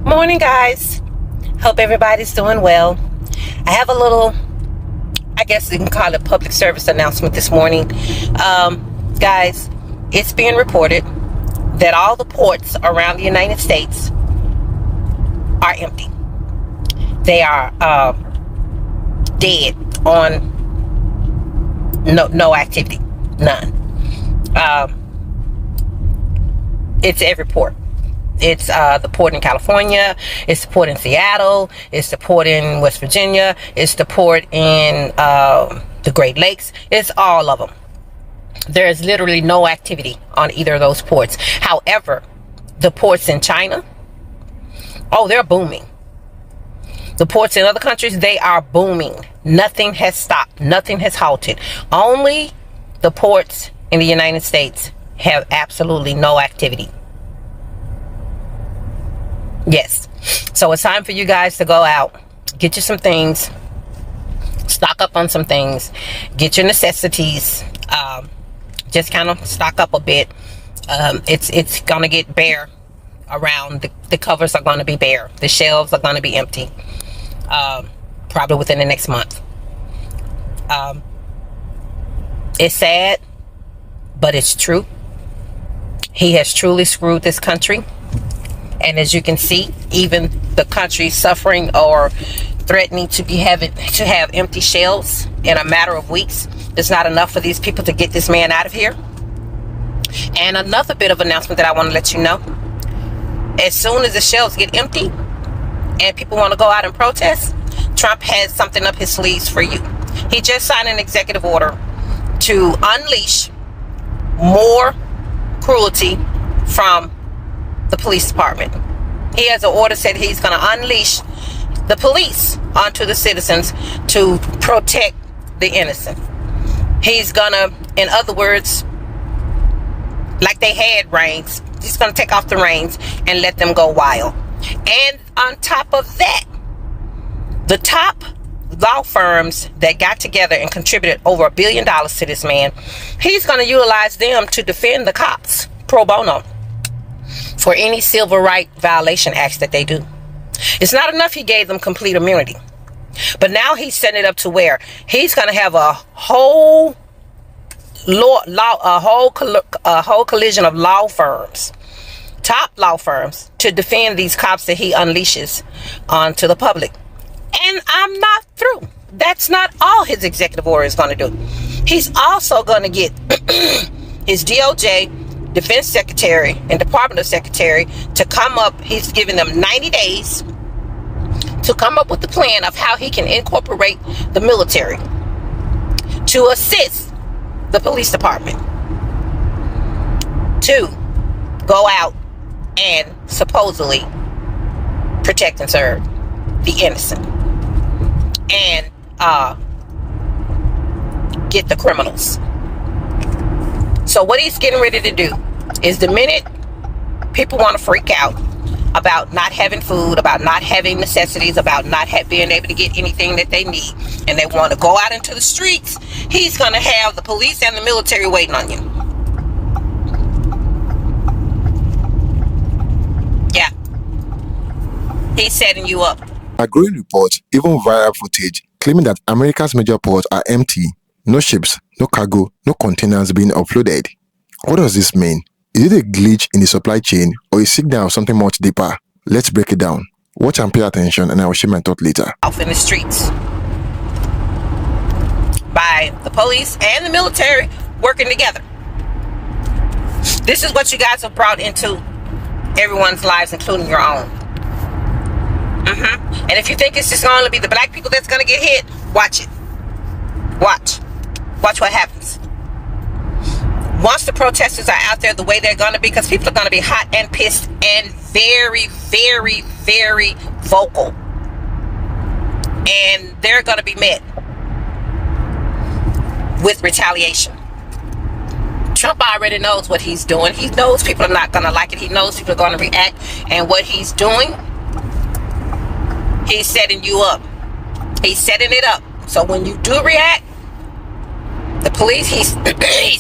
Morning, guys. Hope everybody's doing well. I have a little, I guess you can call it public service announcement this morning. Guys, it's being reported that all the ports around the United States are empty. They are dead on no activity, none. It's every port. It's the port in California, it's the port in Seattle, it's the port in West Virginia, it's the port in the Great Lakes. It's all of them. There is literally no activity on either of those ports. However, the ports in China, oh, they're booming. The ports in other countries, they are booming. Nothing has stopped. Nothing has halted. Only the ports in the United States have absolutely no activity. Yes. So it's time for you guys to go out, get you some things, stock up on some things, get your necessities, just kind of stock up a bit. It's going to get bare around. The covers are going to be bare. The shelves are going to be empty. Probably within the next month. It's sad, but it's true. He has truly screwed this country. And as you can see, even the country suffering or threatening to have empty shelves in a matter of weeks. It's not enough for these people to get this man out of here. And another bit of announcement that I want to let you know. As soon as the shelves get empty and people want to go out and protest, Trump has something up his sleeves for you. He just signed an executive order to unleash more cruelty from the police department. He has an order said he's going to unleash the police onto the citizens to protect the innocent. He's going to, in other words, like they had reins, he's going to take off the reins and let them go wild. And on top of that, the top law firms that got together and contributed over $1 billion to this man, he's going to utilize them to defend the cops pro bono for any civil right violation acts that they do. It's not enough he gave them complete immunity, but now he's setting it up to where he's going to have a whole collision of law firms, top law firms, to defend these cops that he unleashes onto the public. And I'm not through. That's not all his executive order is going to do. He's also going to get his DOJ, Defense Secretary, and Department of Secretary to come up. He's giving them 90 days to come up with the plan of how he can incorporate the military to assist the police department to go out and supposedly protect and serve the innocent and get the criminals. So what he's getting ready to do is, the minute people want to freak out about not having food, about not having necessities, about not being able to get anything that they need, and they want to go out into the streets, he's going to have the police and the military waiting on you. Yeah. He's setting you up. A growing report, even viral footage, claiming that America's major ports are empty. No ships, no cargo, no containers being offloaded. What does this mean? Is it a glitch in the supply chain or a signal of something much deeper? Let's break it down. Watch and pay attention, and I will share my thought later. Off in the streets by the police and the military working together. This is what you guys have brought into everyone's lives, including your own. And if you think it's just going to be the black people that's going to get hit, watch it. Watch what happens. Once the protesters are out there the way they're going to be, because people are going to be hot and pissed and very, very, very vocal. And they're going to be met with retaliation. Trump already knows what he's doing. He knows people are not going to like it. He knows people are going to react. And what he's doing, he's setting you up. He's setting it up. So when you do react, the police, he's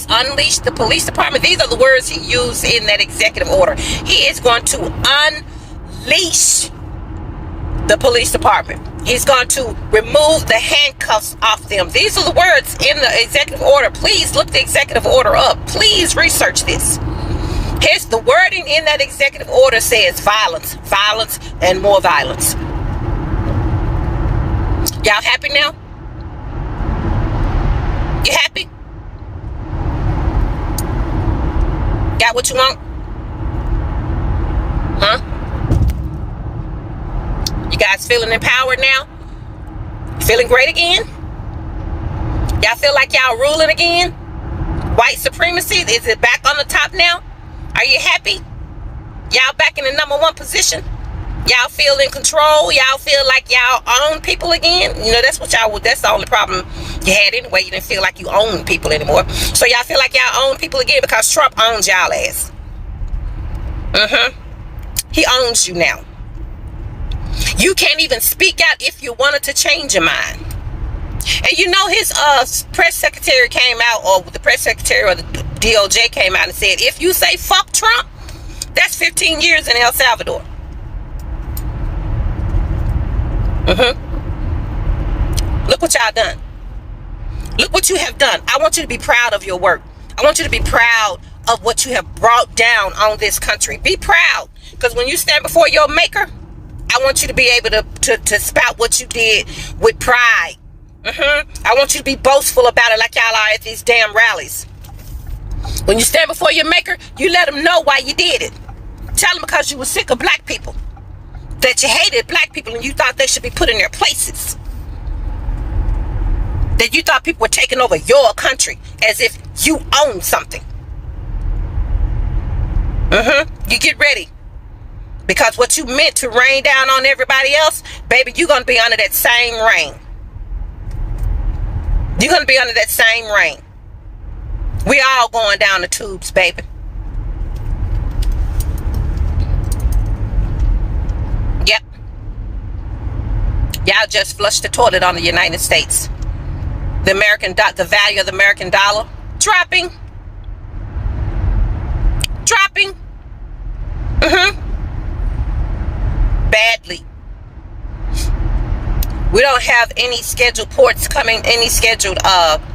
unleashed the police department. These are the words he used in that executive order. He is going to unleash the police department. He's going to remove the handcuffs off them. These are the words in the executive order. Please look the executive order up. Please research this. Here's the wording in that executive order says violence, violence, and more violence. Y'all happy now? You happy? Got what you want? Huh? You guys feeling empowered now? Feeling great again? Y'all feel like y'all ruling again? White supremacy, is it back on the top now? Are you happy? Y'all back in the #1 position? Y'all feel in control? Y'all feel like y'all own people again? You know, that's the only problem you had anyway. You didn't feel like you own people anymore. So y'all feel like y'all own people again because Trump owns y'all ass. He owns you now. You can't even speak out if you wanted to change your mind. And you know, his press secretary came out, or the press secretary or the DOJ came out and said, if you say fuck Trump, that's 15 years in El Salvador. Look what y'all done. Look what you have done. I want you to be proud of your work. I want you to be proud of what you have brought down on this country. Be proud. Because when you stand before your maker, I want you to be able to spout what you did with pride. I want you to be boastful about it like y'all are at these damn rallies. When you stand before your maker, you let them know why you did it. Tell them because you were sick of black people. That you hated black people and you thought they should be put in their places. That you thought people were taking over your country as if you own something. You get ready. Because what you meant to rain down on everybody else, baby, you're going to be under that same rain. You're going to be under that same rain. We all going down the tubes, baby. Yep. Y'all just flushed the toilet on the United States. The value of the American dollar dropping. Badly. We don't have any scheduled ports coming, any scheduled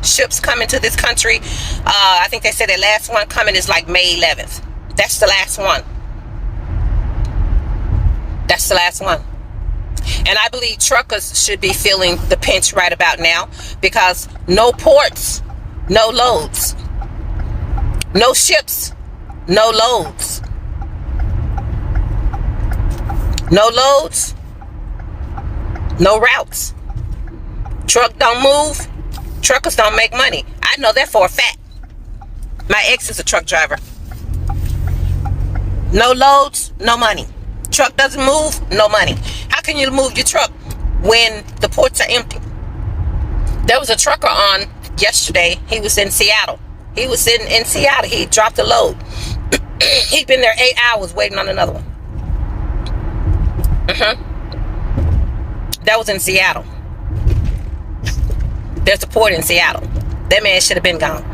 ships coming to this country. I think they said the last one coming is like May 11th. That's the last one. That's the last one. And I believe truckers should be feeling the pinch right about now, because no ports, no loads. No ships, no loads. No loads, no routes. Truck don't move, truckers don't make money. I know that for a fact. My ex is a truck driver. No loads, no money. Truck doesn't move, no money. How can you move your truck when the ports are empty? There was a trucker on yesterday. He was in Seattle. He was sitting in Seattle. He dropped a load. He'd been there 8 hours waiting on another one. That was in Seattle. There's a port in Seattle. That man should have been gone.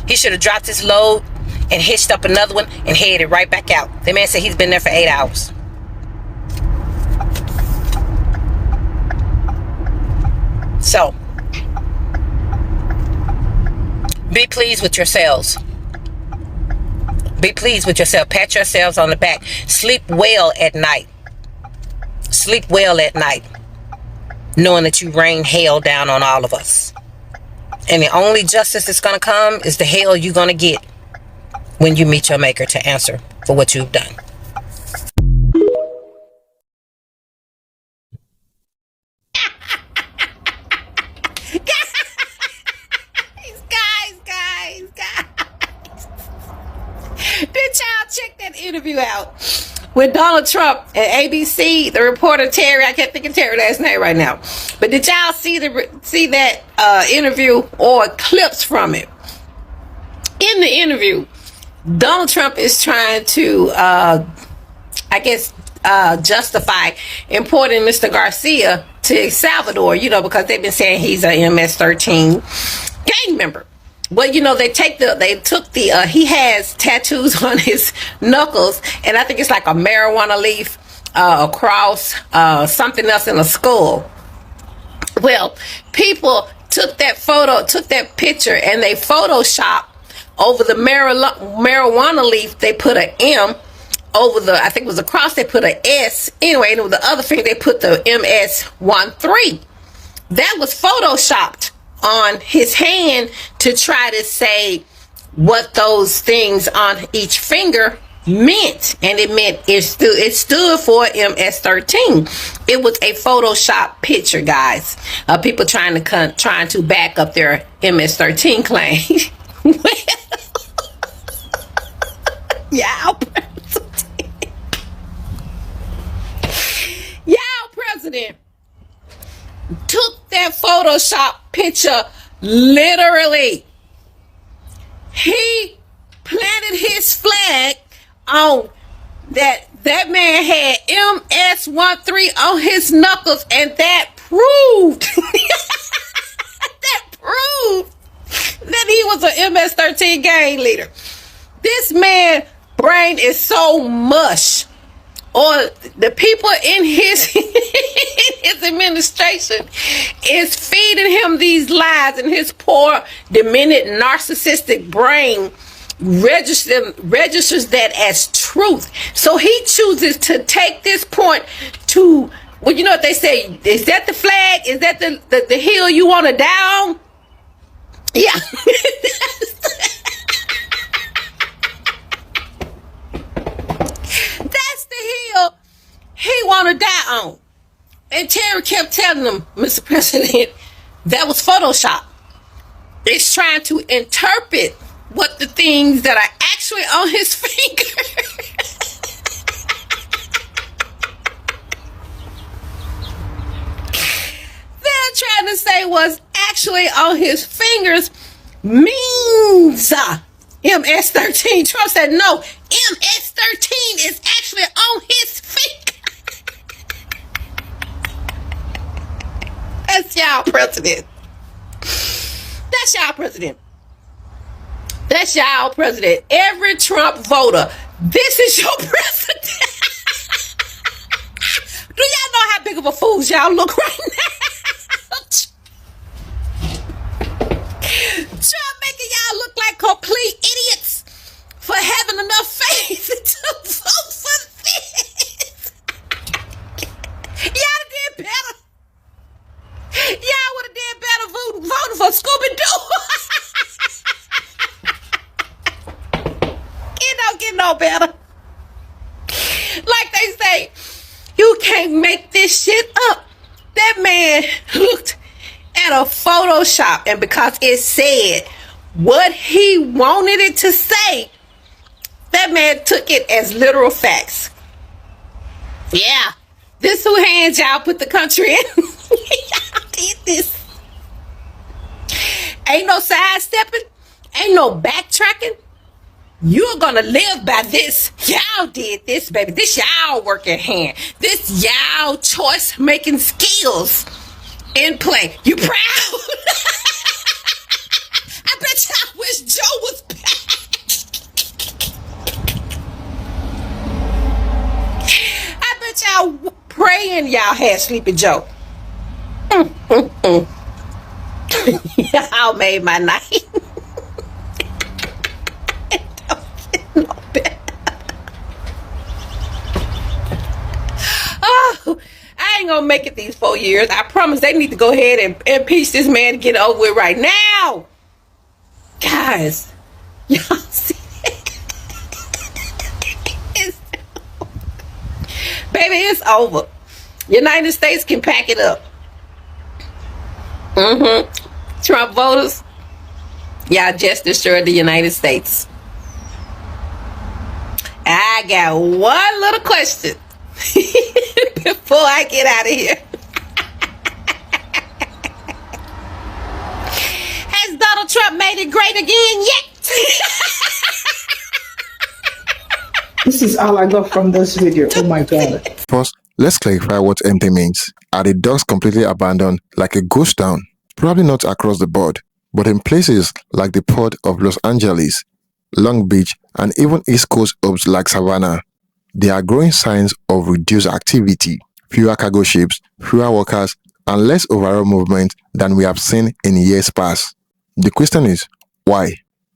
He should have dropped his load and hitched up another one and headed right back out. The man said he's been there for 8 hours. So, be pleased with yourselves. Be pleased with yourself. Pat yourselves on the back. Sleep well at night. Sleep well at night, knowing that you rain hell down on all of us. And the only justice that's going to come is the hell you're going to get when you meet your maker to answer for what you've done. Did y'all check that interview out with Donald Trump and ABC? The reporter Terry, I can't think of Terry's last name right now, but did y'all see that interview or clips from it? In the interview, Donald Trump is trying to, justify importing Mr. Garcia to El Salvador, because they've been saying he's a MS-13 gang member. Well, they took the he has tattoos on his knuckles, and I think it's like a marijuana leaf across something else in a skull. Well, people took that picture, and they photoshopped over the marijuana leaf. They put an M over the, I think it was a cross, they put an S. Anyway, and with the other finger, they put the MS13. That was photoshopped on his hand to try to say what those things on each finger meant, and it stood for MS13. It was a Photoshop picture, guys. People trying to back up their MS13 claim. Y'all president took that Photoshop picture literally. He planted his flag on that man had MS13 on his knuckles, and that proved that he was an MS13 gang leader. This man's brain is so mush, or the people in his administration is feeding him these lies, and his poor, demented, narcissistic brain registers that as truth. So he chooses to take this point to, well, you know what they say, is that the flag? Is that the hill you want to die on? Yeah. That's the hill he want to die on. And Terry kept telling him, Mr. President, that was Photoshop. It's trying to interpret what the things that are actually on his finger. They're trying to say what's actually on his fingers means MS13. Trump said no, MS13 is actually on his finger. That's y'all president. That's y'all president. That's y'all president. Every Trump voter, this is your president. Do y'all know how big of a fools y'all look right now? Trump making y'all look like complete idiots for having enough faith to vote for this. Y'all did better. Y'all would have did better voting for Scooby-Doo. It don't get no better. Like they say, you can't make this shit up. That man looked at a Photoshop, and because it said what he wanted it to say, that man took it as literal facts. Yeah, this who hands y'all put the country in. Y'all did this. Ain't no sidestepping. Ain't no backtracking. You're gonna live by this. Y'all did this, baby. This y'all working hand. This y'all choice making skills in play. You proud? I bet y'all wish Joe was back. I bet y'all praying y'all had Sleepy Joe. Y'all made my night. Oh, I ain't gonna make it these 4 years. I promise. They need to go ahead and impeach this man and get it over with right now. Guys, y'all see it? Baby, it's over. United States can pack it up. Trump voters, y'all just destroyed the United States. I got one little question before I get out of here. Has Donald Trump made it great again yet? This is all I got from this video. Oh my God. First, let's clarify what empty means. Are the dogs completely abandoned like a ghost town? Probably not across the board, but in places like the port of Los Angeles, Long Beach, and even East Coast hubs like Savannah, there are growing signs of reduced activity, fewer cargo ships, fewer workers, and less overall movement than we have seen in years past. The question is, why?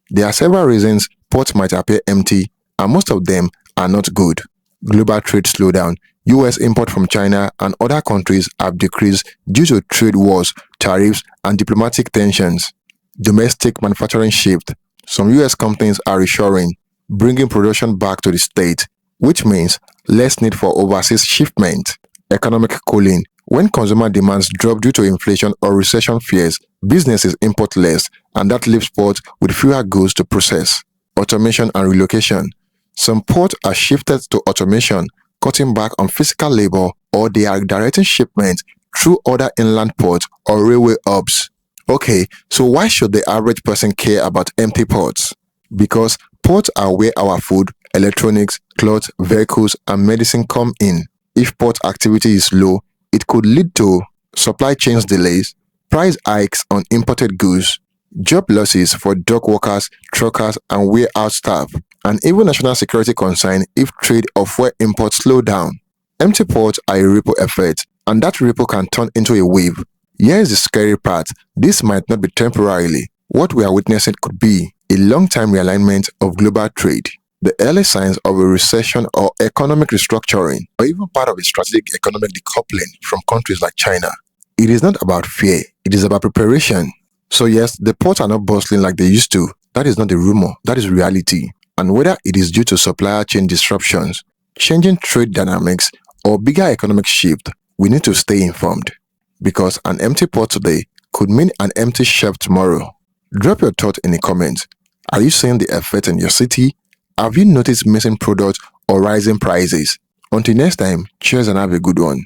There are several reasons ports might appear empty, and most of them are not good. Global trade slowdown. US import from China and other countries have decreased due to trade wars, tariffs, and diplomatic tensions. Domestic manufacturing shift. Some US companies are reshoring, bringing production back to the state, which means less need for overseas shipment. Economic cooling. When consumer demands drop due to inflation or recession fears, businesses import less, and that leaves ports with fewer goods to process. Automation and relocation. Some ports are shifted to automation, cutting back on physical labor, or they are directing shipments through other inland ports or railway hubs. Okay, so why should the average person care about empty ports? Because ports are where our food, electronics, clothes, vehicles, and medicine come in. If port activity is low, it could lead to supply chains delays, price hikes on imported goods, job losses for dock workers, truckers, and warehouse staff, and even national security concern if trade of fuel imports slow down. Empty ports are a ripple effect, and that ripple can turn into a wave. Here is the scary part. This might not be temporarily. What we are witnessing could be a long-term realignment of global trade, the early signs of a recession or economic restructuring, or even part of a strategic economic decoupling from countries like China. It is not about fear, it is about preparation. So yes, the ports are not bustling like they used to. That is not a rumor, that is reality. And whether it is due to supplier chain disruptions, changing trade dynamics, or bigger economic shift, we need to stay informed. Because an empty port today could mean an empty shelf tomorrow. Drop your thought in the comments. Are you seeing the effect in your city? Have you noticed missing products or rising prices? Until next time, cheers and have a good one.